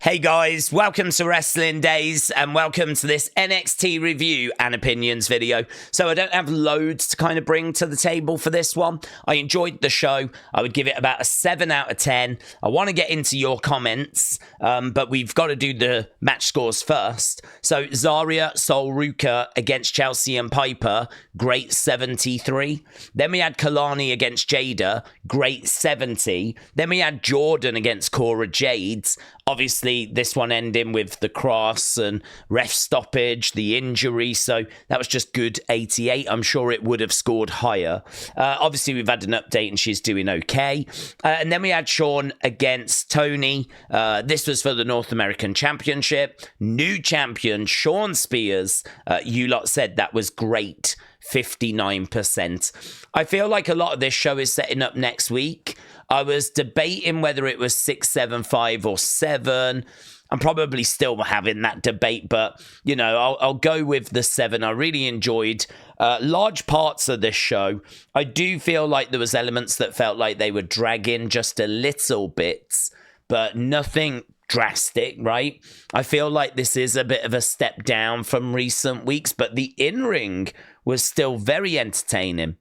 Hey guys, welcome to Wrestling Daze and welcome to this NXT review and opinions video. So I don't have loads to kind of bring to the table for this one. I enjoyed the show. I would give it about a 7 out of 10. I want to get into your comments, but we've got to do the match scores first. So Zaria, Ruca against Chelsea and Piper, great 73. Then we had Kelani against Jade, great 70. Then we had Jordynne against Cora, Jade. Obviously, this one ending with the cross and ref stoppage, the injury. So that was just good 88. I'm sure it would have scored higher. Obviously, we've had an update and she's doing okay. And then we had Shawn against Tony. This was for the North American Championship. New champion, Shawn Spears. You lot said that was great. 59%. I feel like a lot of this show is setting up next week. I was debating whether it was 6, 7, 5 or 7. I'm probably still having that debate, but, you know, I'll go with the 7. I really enjoyed large parts of this show. I do feel like there was elements that felt like they were dragging just a little bit, but nothing drastic, right? I feel like this is a bit of a step down from recent weeks, but the in-ring was still very entertaining.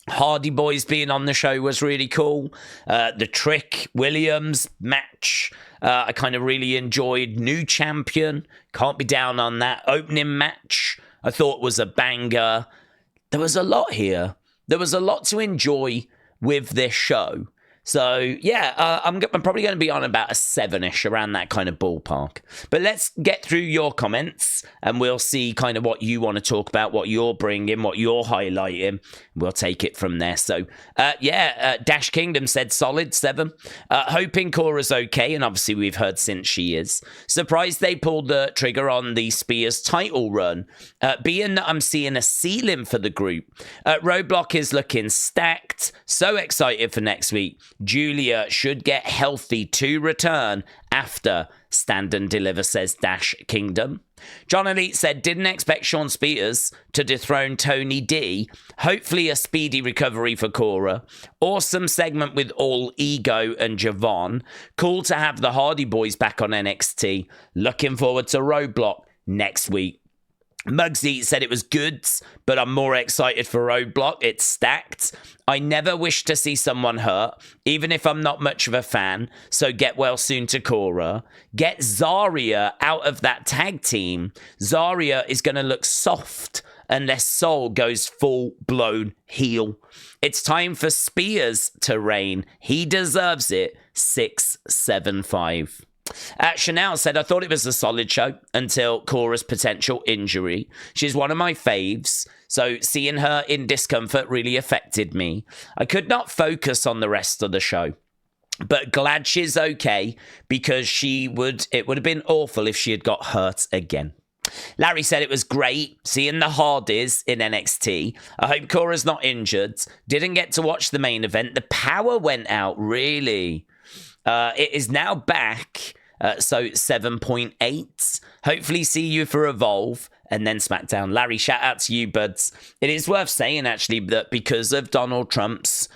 Hardy Boys being on the show was really cool. The Trick Williams match, I kind of really enjoyed. New champion, can't be down on that. Opening match, I thought was a banger. There was a lot here. There was a lot to enjoy with this show. So, yeah, I'm probably going to be on about a 7-ish, around that kind of ballpark. But let's get through your comments, and we'll see kind of what you want to talk about, what you're bringing, what you're highlighting. We'll take it from there. So, Dash Kingdom said solid 7. Hoping Cora's okay, and obviously we've heard since she is. Surprised they pulled the trigger on the Spears title run. Being that I'm seeing a ceiling for the group. Roadblock is looking stacked. So excited for next week. Julia should get healthy to return after Stand and Deliver, says Dash Kingdom. John Elite said, didn't expect Shawn Spears to dethrone Tony D. Hopefully a speedy recovery for Cora. Awesome segment with All Ego and Javon. Cool to have the Hardy Boys back on NXT. Looking forward to Roadblock next week. Muggsy said it was good, but I'm more excited for Roadblock. It's stacked. I never wish to see someone hurt, even if I'm not much of a fan, so get well soon to Cora. Get Zaria out of that tag team. Zaria is going to look soft unless Soul goes full-blown heel. It's time for Spears to reign. He deserves it. 675. Chanel said, I thought it was a solid show until Cora's potential injury. She's one of my faves, so seeing her in discomfort really affected me. I could not focus on the rest of the show, but glad she's okay because it would have been awful if she had got hurt again. Larry said it was great seeing the Hardys in NXT. I hope Cora's not injured. Didn't get to watch the main event. The power went out, really. It is now back, so 7.8. Hopefully see you for Evolve and then SmackDown. Larry, shout out to you, buds. It is worth saying, actually, that because of Donald Trump's,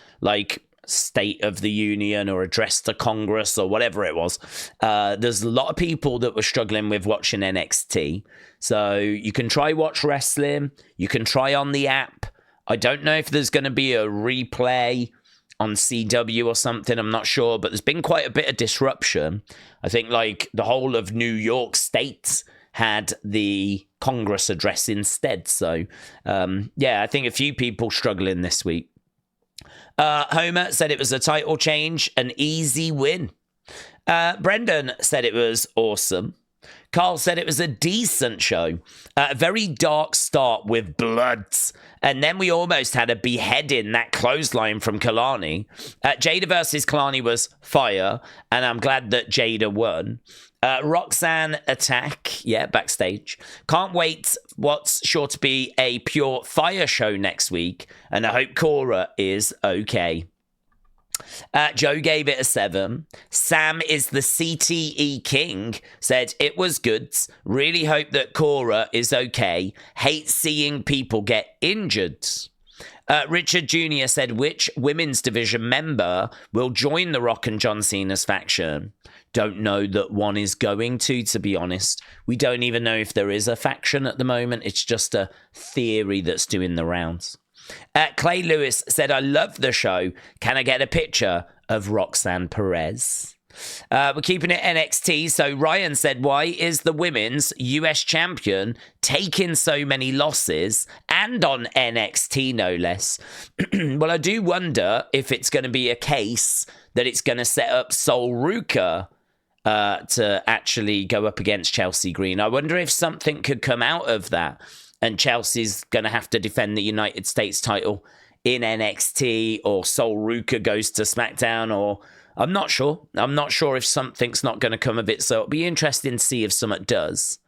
State of the Union or address to Congress or whatever it was, there's a lot of people that were struggling with watching NXT. So you can try watch wrestling. You can try on the app. I don't know if there's going to be a replay on CW or something, I'm not sure, but there's been quite a bit of disruption. I think the whole of New York State had the Congress address instead. So, I think a few people struggling this week. Homer said it was a title change, an easy win. Brendan said it was awesome. Carl said it was a decent show. A very dark start with blood. And then we almost had a beheading, that clothesline from Kelani. Jade versus Kelani was fire, and I'm glad that Jade won. Roxanne attack, backstage. Can't wait what's sure to be a pure fire show next week, and I hope Cora is okay. Joe gave it a 7. Sam is the CTE king, said it was good. Really hope that Cora is okay. Hate seeing people get injured. Richard Jr. said, which women's division member will join The Rock and John Cena's faction? Don't know that one is going to be honest. We don't even know if there is a faction at the moment. It's just a theory that's doing the rounds. Clay Lewis said, I love the show. Can I get a picture of Roxanne Perez? We're keeping it NXT. So Ryan said, why is the women's US champion taking so many losses and on NXT no less? Well, I do wonder if it's going to be a case that it's going to set up Sol Ruca to actually go up against Chelsea Green. I wonder if something could come out of that and Chelsea's going to have to defend the United States title in NXT, or Sol Ruca goes to SmackDown, or I'm not sure. I'm not sure if something's not going to come of it, so it'll be interesting to see if something does.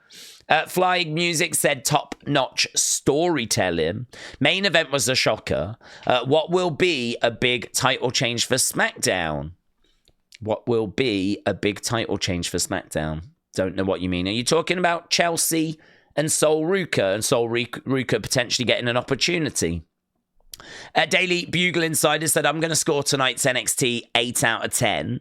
Flying Music said top-notch storytelling. Main event was a shocker. What will be a big title change for SmackDown? What will be a big title change for SmackDown? Don't know what you mean. Are you talking about Chelsea and Sol Ruca, and Sol Ruca potentially getting an opportunity? Daily Bugle Insider said, I'm going to score tonight's NXT 8 out of 10.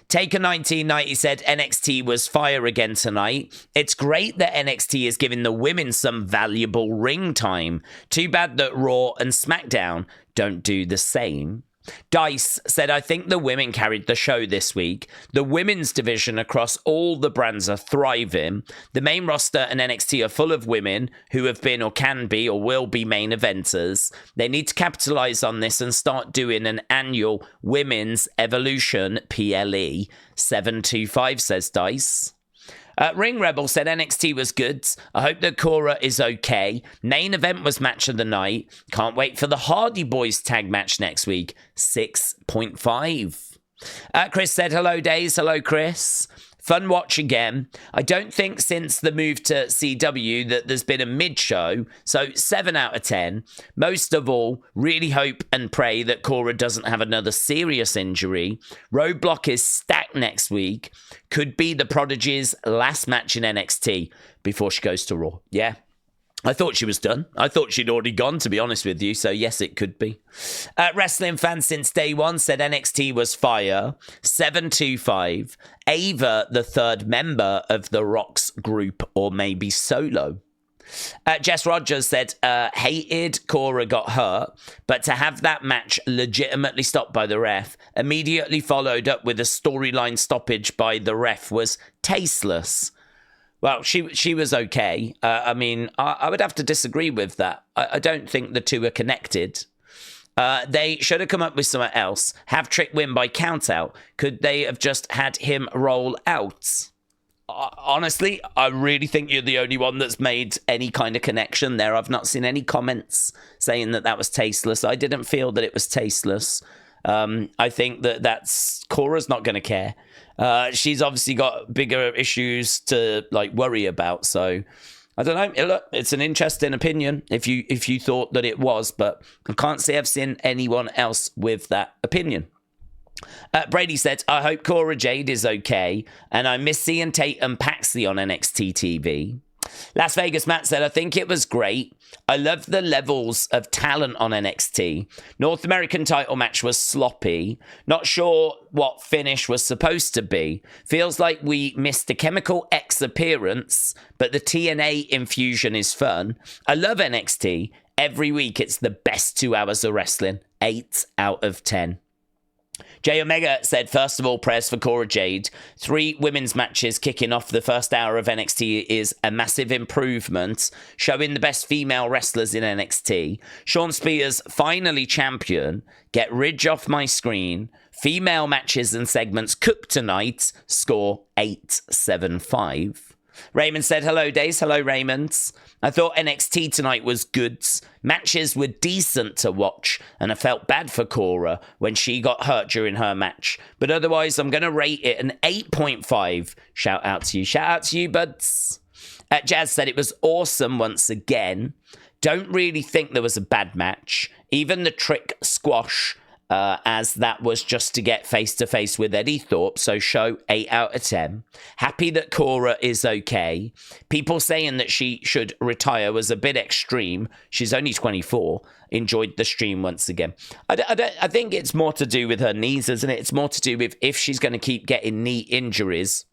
Taker1990 said, NXT was fire again tonight. It's great that NXT is giving the women some valuable ring time. Too bad that Raw and SmackDown don't do the same. Dice said, I think the women carried the show this week. The women's division across all the brands are thriving. The main roster and NXT are full of women who have been or can be or will be main eventers. They need to capitalize on this and start doing an annual Women's Evolution PLE. 725 says Dice. Ring Rebel said NXT was good. I hope that Cora is okay. Main event was match of the night. Can't wait for the Hardy Boys tag match next week. 6.5. Chris said, hello, Daze. Hello, Chris. Fun watch again. I don't think since the move to CW that there's been a mid-show, so 7 out of 10. Most of all, really hope and pray that Cora doesn't have another serious injury. Roadblock is stacked next week. Could be the Prodigy's last match in NXT before she goes to Raw. Yeah. I thought she was done. I thought she'd already gone, to be honest with you. So, yes, it could be. Wrestling fans since day one said NXT was fire. 725. Ava, the third member of the Rocks group, or maybe solo. Jess Rogers said, hated Cora got hurt, but to have that match legitimately stopped by the ref, immediately followed up with a storyline stoppage by the ref, was tasteless. Well, she was okay. I mean, I would have to disagree with that. I don't think the two are connected. They should have come up with something else. Have Trick win by countout. Could they have just had him roll out? Honestly, I really think you're the only one that's made any kind of connection there. I've not seen any comments saying that was tasteless. I didn't feel that it was tasteless. I think that's Cora's not going to care. She's obviously got bigger issues to worry about. So I don't know. Look, it's an interesting opinion if you thought that it was, but I can't say I've seen anyone else with that opinion. Brady said, I hope Cora Jade is okay, and I miss seeing Tatum Paxley on NXT TV. Las Vegas Matt said, I think it was great. I love the levels of talent on NXT. North American title match was sloppy. Not sure what finish was supposed to be. Feels like we missed a Chemical X appearance, but the TNA infusion is fun. I love NXT. Every week it's the best 2 hours of wrestling. 8 out of 10. J Omega said, first of all, prayers for Cora Jade. 3 women's matches kicking off the first hour of NXT is a massive improvement, showing the best female wrestlers in NXT. Shawn Spears finally champion. Get Ridge off my screen. Female matches and segments cooked tonight. Score 875. Raymond said, hello, Daze. Hello, Raymond. I thought NXT tonight was good. Matches were decent to watch, and I felt bad for Cora when she got hurt during her match. But otherwise, I'm going to rate it an 8.5. Shout out to you. Shout out to you, buds. Jazz said it was awesome once again. Don't really think there was a bad match. Even the trick squash as that was just to get face-to-face with Eddie Thorpe, so show 8 out of 10. Happy that Cora is okay. People saying that she should retire was a bit extreme. She's only 24. Enjoyed the stream once again. I think it's more to do with her knees, isn't it? It's more to do with if she's going to keep getting knee injuries,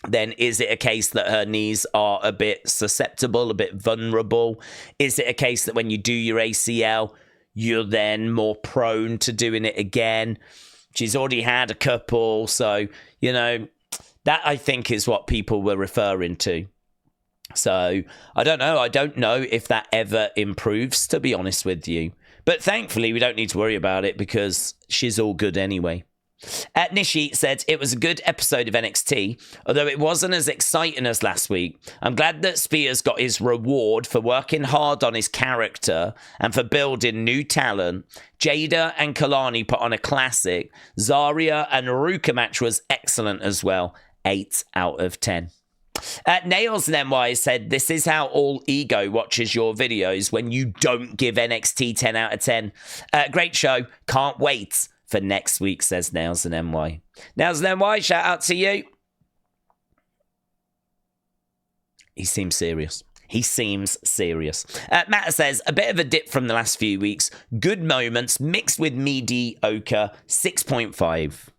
then is it a case that her knees are a bit susceptible, a bit vulnerable? Is it a case that when you do your ACL, you're then more prone to doing it again? She's already had a couple, so, you know, that I think is what people were referring to. So, I don't know. I don't know if that ever improves, to be honest with you. But thankfully, we don't need to worry about it because she's all good anyway. Nishi said, it was a good episode of NXT, although it wasn't as exciting as last week. I'm glad that Spears got his reward for working hard on his character and for building new talent. Jade and Kelani put on a classic. Zaria and Ruca match was excellent as well. 8 out of 10. Nails and NY said, this is how all ego watches your videos when you don't give NXT 10 out of 10. Great show. Can't wait for next week, says Nails and NY. Nails and NY, shout out to you. He seems serious. Matt says, a bit of a dip from the last few weeks. Good moments mixed with mediocre. 6.5.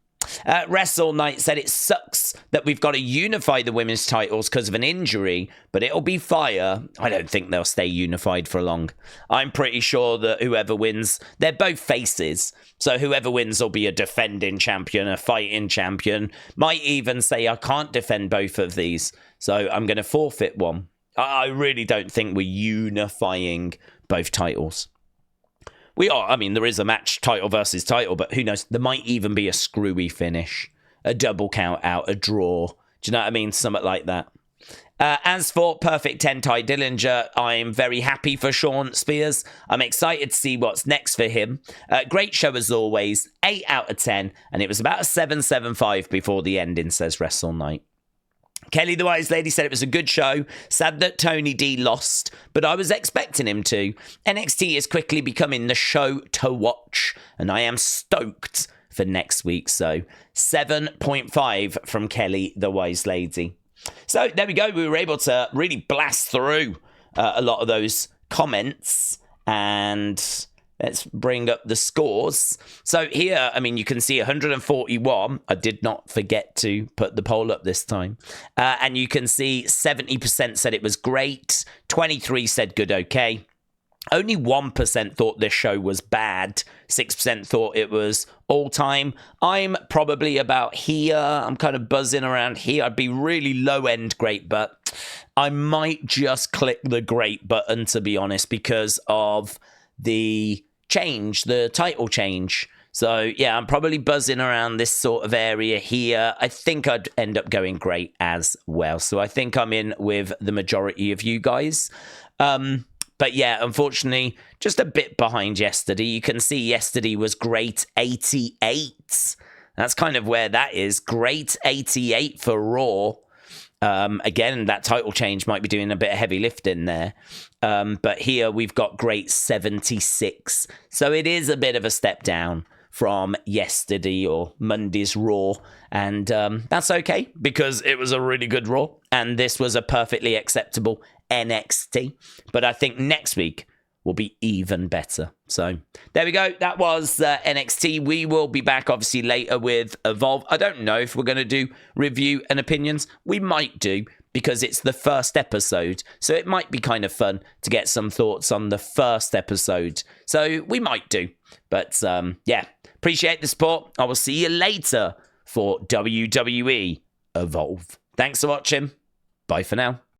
Wrestle Knight said, it sucks that we've got to unify the women's titles because of an injury, but it'll be fire. I don't think they'll stay unified for long. I'm pretty sure that whoever wins, they're both faces, so whoever wins will be a defending champion, a fighting champion. Might even say, I can't defend both of these, so I'm going to forfeit one. I really don't think we're unifying both titles. We are. I mean, there is a match, title versus title, but who knows? There might even be a screwy finish, a double count out, a draw. Do you know what I mean? Something like that. As for Perfect 10 Ty Dillinger, I'm very happy for Shawn Spears. I'm excited to see what's next for him. Great show as always. 8 out of 10. And it was about a 7.75 before the ending, says Wrestle Night. Kelly the Wise Lady said it was a good show. Sad that Tony D lost, but I was expecting him to. NXT is quickly becoming the show to watch, and I am stoked for next week. So 7.5 from Kelly the Wise Lady. So there we go. We were able to really blast through a lot of those comments, and let's bring up the scores. So here, I mean, you can see 141. I did not forget to put the poll up this time. And you can see 70% said it was great. 23 said good, okay. Only 1% thought this show was bad. 6% thought it was all time. I'm probably about here. I'm kind of buzzing around here. I'd be really low end great, but I might just click the great button, to be honest, because of the change, the title change. So yeah, I'm probably buzzing around this sort of area here. I think I'd end up going great as well. So I think I'm in with the majority of you guys. But yeah, unfortunately, just a bit behind yesterday. You can see yesterday was great 88. That's kind of where that is. Great 88 for Raw. Again, that title change might be doing a bit of heavy lifting there. But here we've got great 76. So it is a bit of a step down from yesterday or Monday's Raw. And that's okay because it was a really good Raw. And this was a perfectly acceptable NXT. But I think next week will be even better. So there we go. That was NXT. We will be back obviously later with Evolve. I don't know if we're going to do review and opinions. We might do because it's the first episode. So it might be kind of fun to get some thoughts on the first episode. So we might do. But yeah, appreciate the support. I will see you later for WWE Evolve. Thanks for watching. Bye for now.